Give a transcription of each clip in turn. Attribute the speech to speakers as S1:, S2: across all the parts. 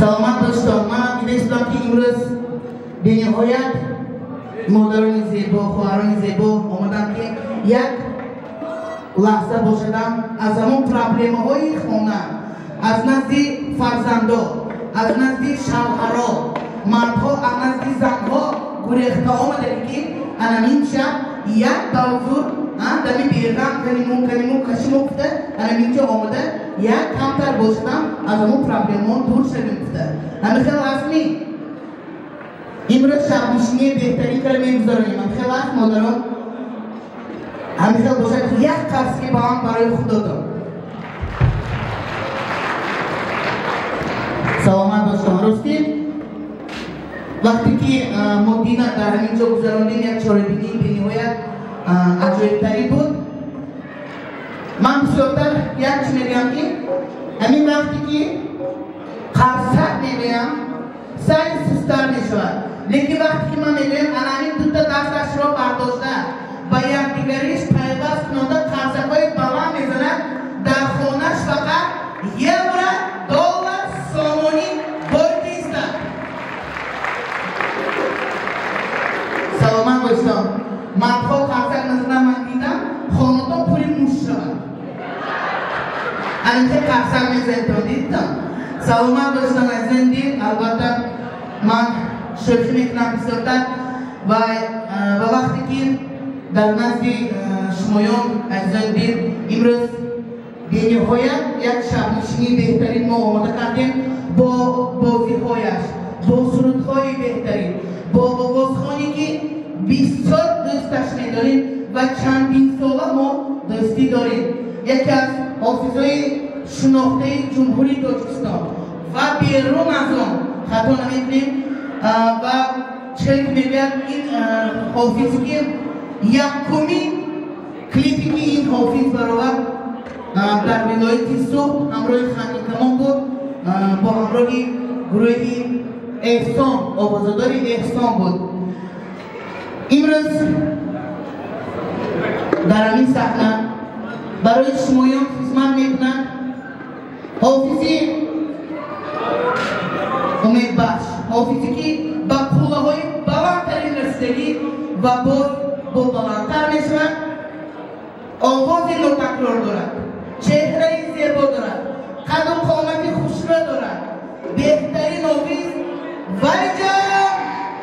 S1: سلامت دوستان، من می‌دونستم که امروز به نهایت مادران زیبا، خواهران زیبا آمدن که یک لحظه باشدم از همون پرابلم‌های خانه، از نزد فرزندان، از نزد شوهرها، مردها، از نزد زنها گریخته آمدن که همین شب یک موضوع دمی بیرغم کلمو کشیم افته همینجا آمده یک کمتر باشدم از همون پرابلم‌ها دور شدیم افته. همین خیلی رسمی امروز شب نشینی بهترین کلمه گذاریم. من خیلی از مادران همین خیلی باشد که یک قرص که با هم برای خدا دارم. سلامت داشتم راستی وقتی که ما دینا در همینجا گذراندیم یک چهاربینی به نهایت عجایب‌تری بود. من بسیارتر یک چی میگم که همین وقتی که قرصت میگم سعی سستر میشود، لیکن وقتی که من میگویم همین دوتا دستش را برداشته با یکدیگریش پیوست کننده قرصک‌های بلند میزند در خانه‌اش فقط یورو، دلار، سامانی باید نیستند. سلامت باشتم. مردها قرصک مثلا من دیدم خانه‌ها پولی موش شود. البته قرصک میزنید دیدم. سلامت باشتم از این دید. البته من شوخی میکنم بسیارتر و وقتی که در نزد شمایان از این دید امروز به نهایت یک شب نشینی بهترین ما آماده کردیم با بازی‌هایش، با سرودهای بهترین، با آوازخوانی که بسیار دوستش می‌داریم و چندین ساله ما دوستی داریم. یکی از حافظهای شناخته جمهوری تاجیکستان و بیرون از آن خطا نمی‌کنیم و چه می‌گوید این حافظی که یکمین کلیپی که این حافظ برآورد در ولایت صبح همراه خانم تمام بود با همراه گروه احسان، آوازدار احسان بود. امروز در همین صحنه برای شمایان خدمت میکنند حافظی امیدبخش، حافظی که با پوله‌های بلندترین رسیدگی و باز با بلندتر میشود، آوازی نوتکرار دارد، چهره زیبا دارد، قد و قامت خوشرو دارد، بهترین حافظ ولیجان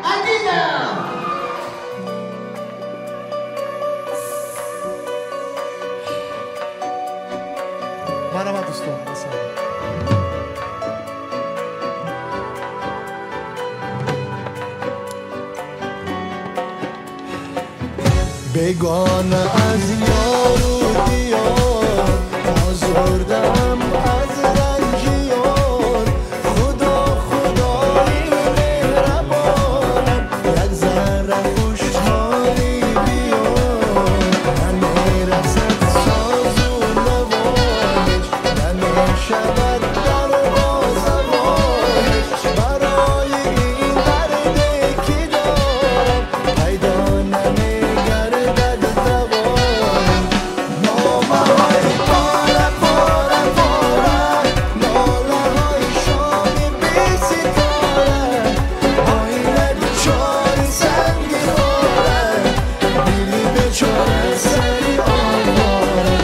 S1: عزیزم.
S2: مرحبا دوستان.
S3: بیگانه از یار و دیار آزردم از رنج یار، خدا خدای مهربانم یک ذره خوشحالی بیار، نمیرسد ساز و نوایش نمیشود دروازه وایش، برای این دردی که دارم پیدا نمیگردد دوایی. نامه های پاره پاره پاره، ناله های شامی بی ستاره، آینه بیچاره سنگی خوره، دلی بیچاره سری آواره.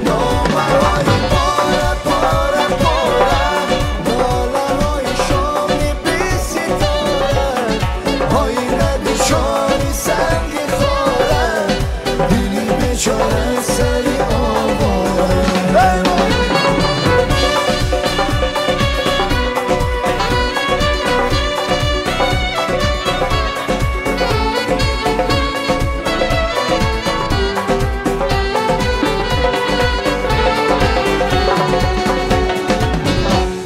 S3: نامه های پاره پاره پاره، ناله های شامی بی ستاره، آینه بیچاره سنگی خوره، دلی بیچاره سری آواره.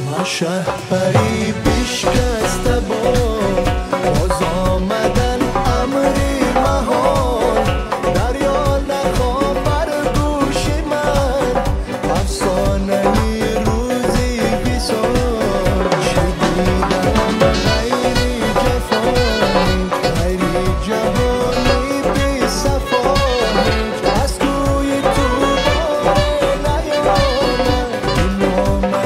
S3: من شهپری پیشکسته باد، باز آمدن امری محال، دریا نخواه بر گوش من افسانه روزی بیسار، شدیدم غیری جفایی غیری جهانی بی صفایی، از کوی تو باره نیامد این نامه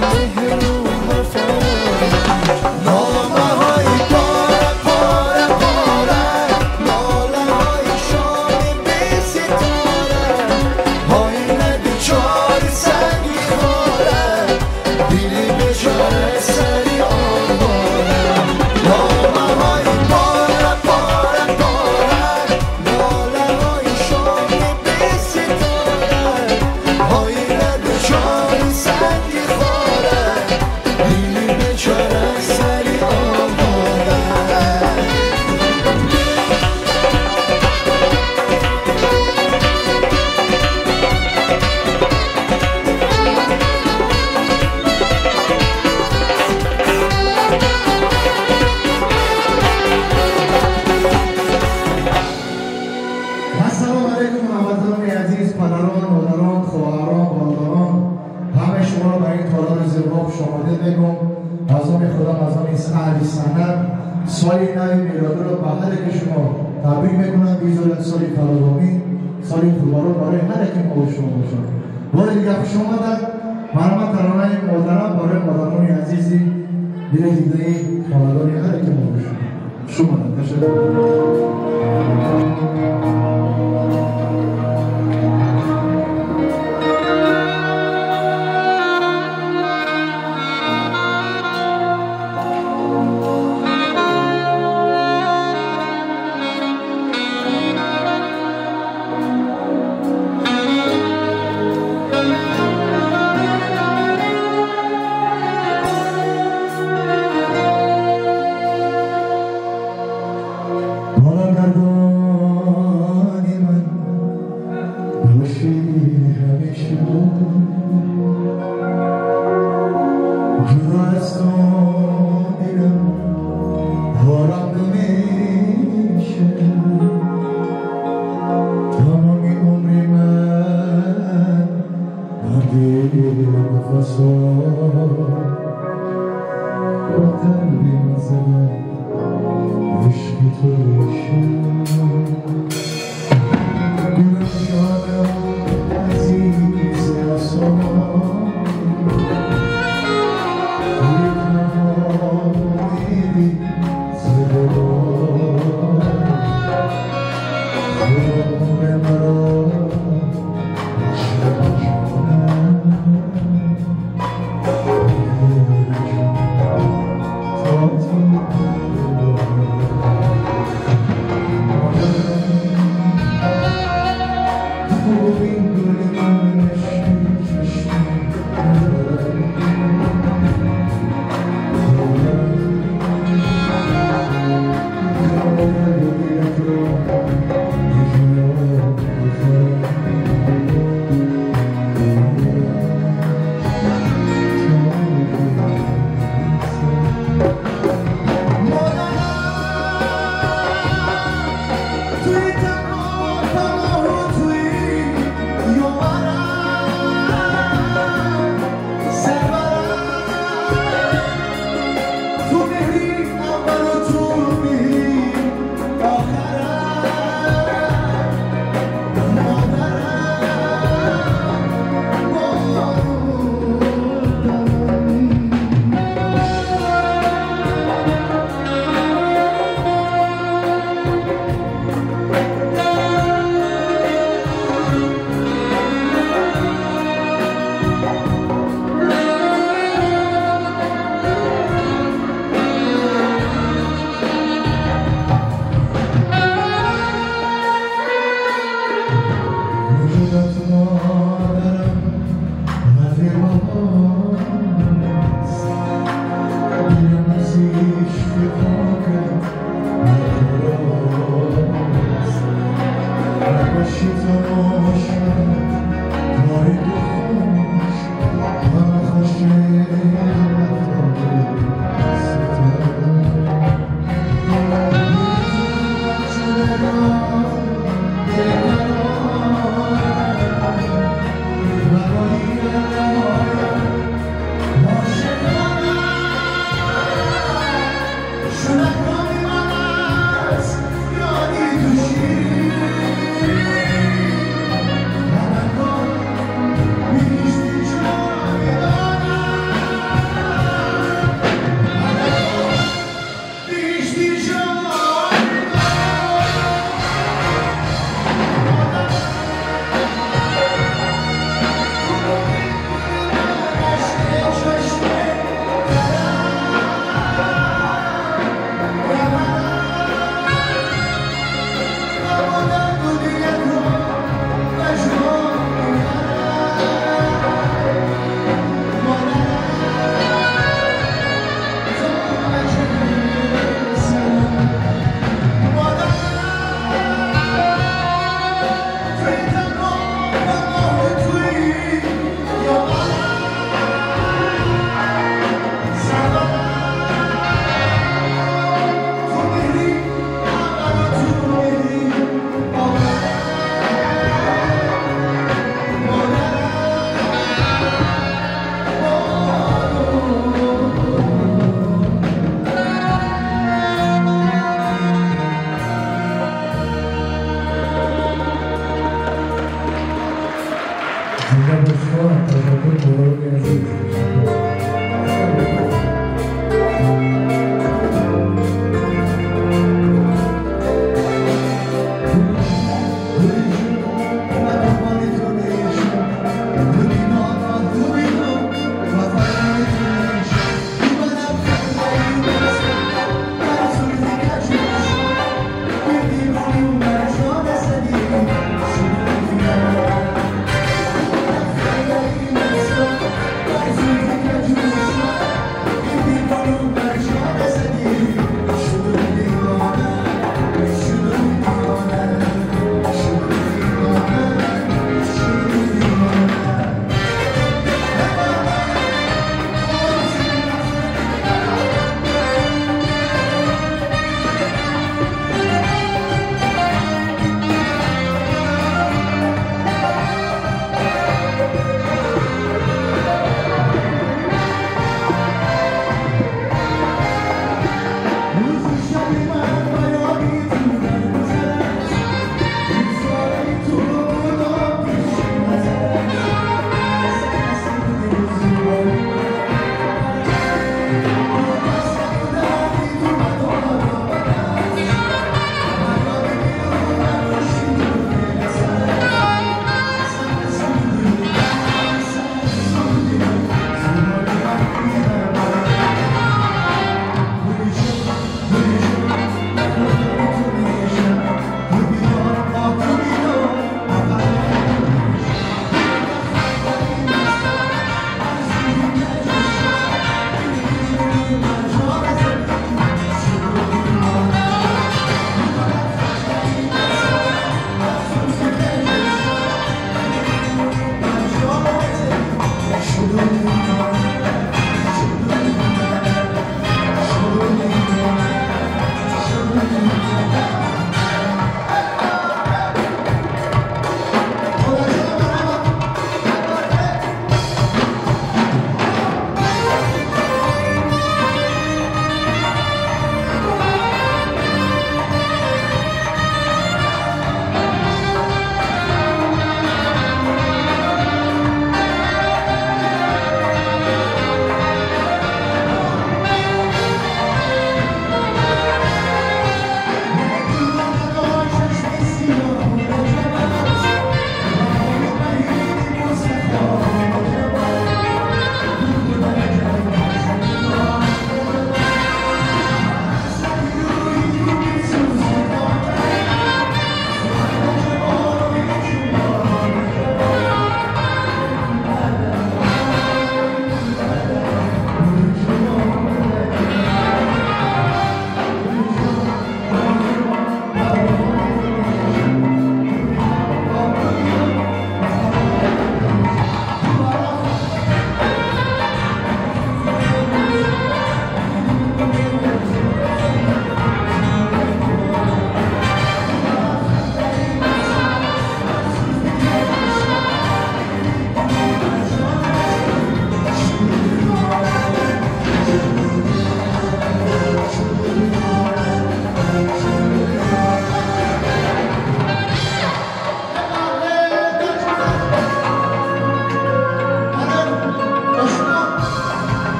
S3: مهر و وفایی.
S2: نام خودم از نام علی سند سال نوی میلادی رو به هر که شما تبریک میکنم. بیزارت سال فراوانی، سال خوبارو برای هر که ما و شما باشم. بار دیگه خوش آمدن. مرحمت ترانه محترم برای مادران عزیزی دیگه دیگه خاندانی هر که ما باشم. شما تشکر.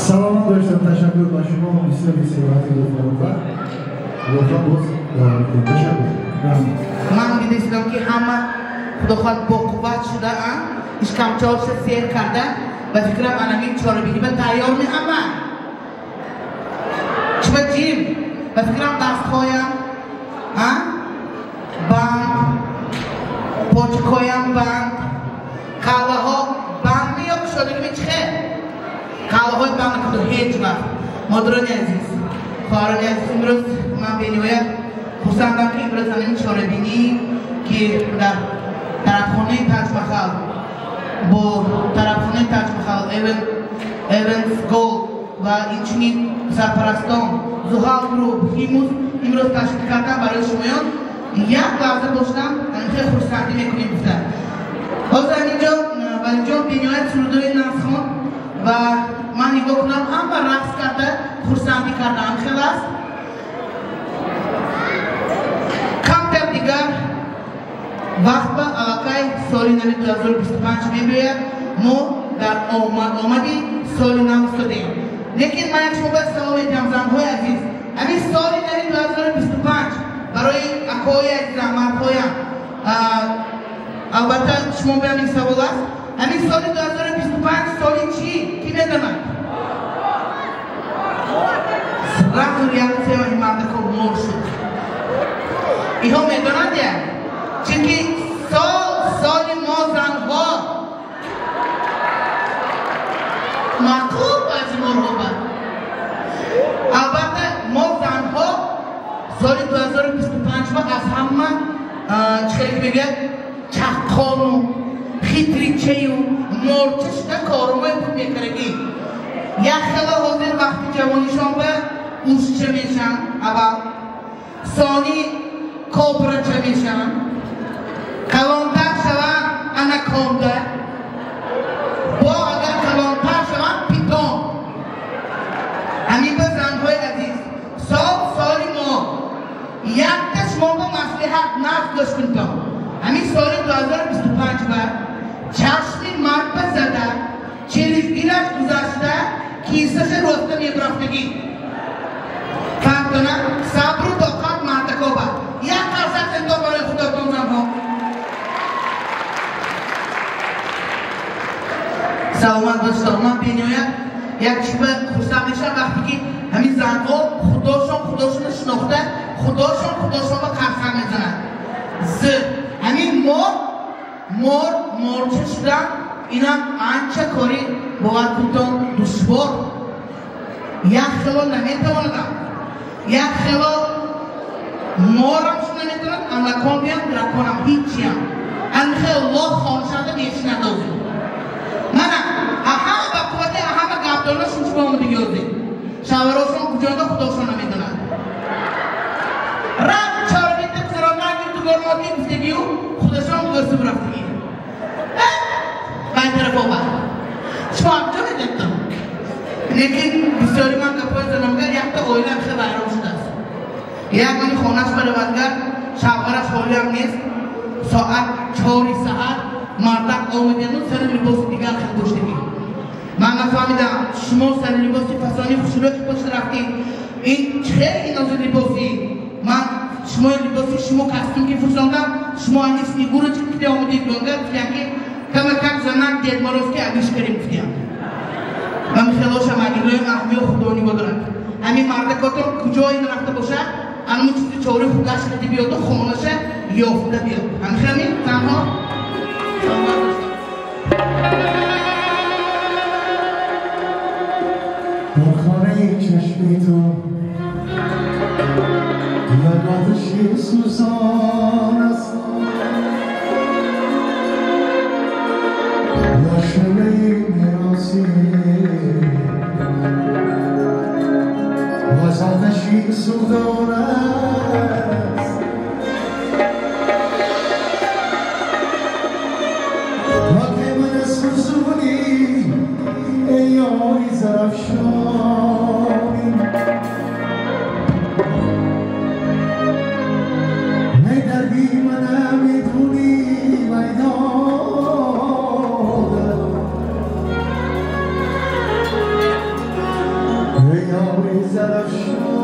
S2: سلام داشتم تشکر با شما بسیار بسیار وقتی لطفا باز تشکر
S1: من می‌دیدم که همه خداخواد با قوت شده ایش کمچال شد سیر کرده و فکرم انمی چاره بینی به تیار می همه چه به جیم و فکرم دست خوایم بند پاچه خوایم بند قهوه ها بند می یا کشاده می چخه قهوه های بند کدو هیچ وقت مادرانی عزیز خواهرانی عزیز امروز من بینیویم خوشندم که امروز انمی چاره بینی که در طرفخانه تاج محل با طرفخانه تاج محل ایونز گولد و اینچنین سرپرستان زحال گروپ هیموز امروز تشکیل کردن برای شمایان یک لحظه داشتم خیلی خوشسندی میکنیم گفتن حاضر اینجا بینیایت سرودوی نمسخان و من نگاه کنم هم بر رقص کرده خوشسندی کرده هم خیلی است کمتر دیگر وقت به علاقه سال نوی 2025 میباید ما در آمدی سال نو استادیم لیکن من یک شما باید سوال میدیم زنهای عزیز همین سال نوی 2025 برای اکای عزیز مردهایم البته شما باید این سوال است همین سال 2025 سالی چی؟ کی میداند؟ رفت و ریاضی و این مرد که مور شد ایها میداند یا؟ چونکه سال ما زنها معقول از مرحبا البته ما زنها سال 2025 ما از همه چخیلی بگه چخانو خیتریچه و مرچه شده کارمای بود میکرگی یک خیلی حاضر وقتی جوانیشان به اوشچه میشن اول ثانی کابرچه میشن کلانتر شوند اناکوندا با اگر کلانتر شوند پیتون همین به زنهای عزیز سال ما یک دست ما با مصلحت نفت داشت کنتم همین سال 2025 بر چشمی مرد بزده چریزگیرش گذاشته کیسش رسته میبرفتگی فهمتونه صبر و طاقت مردکا بر یک قصد زنده برای خدا کنم ها سلامت باشد من بینیوید یک شبه خوشم میشه وقتی که همین زنها خداشون شناخته خداشون با قرصن میزنن همین مرچه شدن اینا انچه کاری باور کنتون دشوار یک خیلی نمیتواندم یک خیلی مارم شو نمیتونم انلکان بیام درکنم هیچی هم انخه الله خانشنده بیش ندازیم منم همه بقوته همه گبدارنشون چه با اونو بگیازیم شوراشون کجانده خداشون نمیدونن رفت چاره بیتیم سران نگیر تو گرماتی گفتگیو خودشون گرسو برفتگی باید طرف آبا شما همجا ندیدم لیکن بسیاری من گپای زنمگر یک تا اویلم خیلی بایرام شده است یک منی خونش بروندگر شبهرش حالی هم نیست ساعت 4 ساعت مردک آمدیدن سر لباس دیگر خیلی گوشتگی من نفهمیدم شما سر لباسی فسانی خوشلو که پشت رفتید این چه این از لباسی من شما لباسی شما کستیم که فرساندم شما این سنیگو رو چه کده آمدید دونگر که کمکک زنک دید مروف که عبیش کریم کدیم من خیلاشم اگرهای احمی و خدانی بدارم همین مردکاتون کجا این رفته باشه همون چیزی چوری خودش کدی بیاد و خونشه یافته بیاد همین تنها
S2: مخانه چشمی تو لگاتشی سوزان است شله میراسی و زادشی سودان است و که من سوزونی ای آی زرفشانی می دردی منم میدونی میدان باری زرافشان